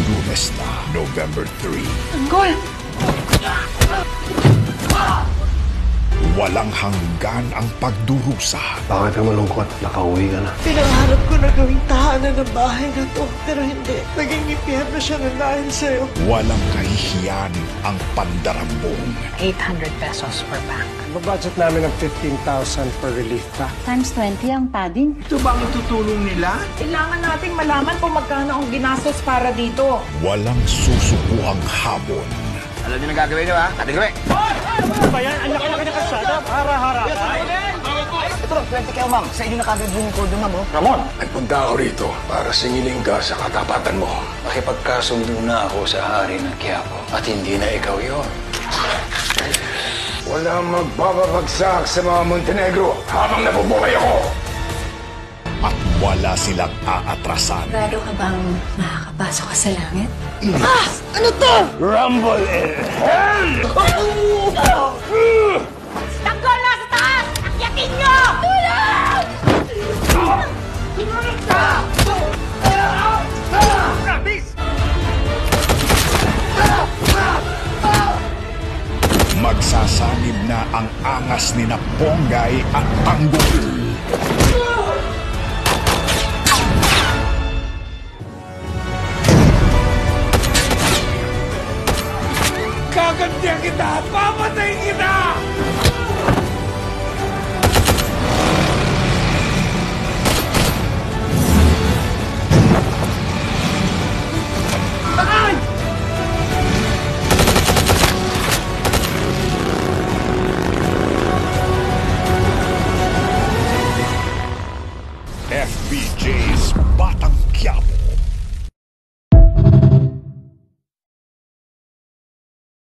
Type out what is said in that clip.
Lunes na, November 3. Tanggol! Walang hanggan ang pagdurusa. Bakit ka malungkot? Nakauwi ka na. Pinangarap ko na gawing tahanan ng bahay na to, pero hindi. Naging impyerno siya na dahil sa'yo. Walang kahihiyan ang pandarambong. 800 pesos per pack. Budget namin ng 15,000 per relief pack. Times 20 ang padding. Ito ba ang itutulong nila? Kailangan nating malaman kung magkano ang ginastos para dito. Walang susukuhang habon. Alam niyo na gagawin niyo, ha? Ating gabi! Ito lang, 20 kayo, ma'am. Sa inyo nakabibigyan ko doon, ma'am. Ramon! Nagpunta ako rito para singilin ka sa katapatan mo. Makipagkasundo na ako sa hari ng Quiapo at hindi na ikaw yon. Walang magbabagsak sa mga Montenegro habang nabubuhay ako. At wala silang aatrasan. Sigurado ka bang makakapasok ka sa langit? Rumble in hell! Tanggol na sa taas! Akyatin nyo! Tulong! Magsasanib na ang angas ni Ponggay at Tanggol. Gagantihan kita! Papatayin kita!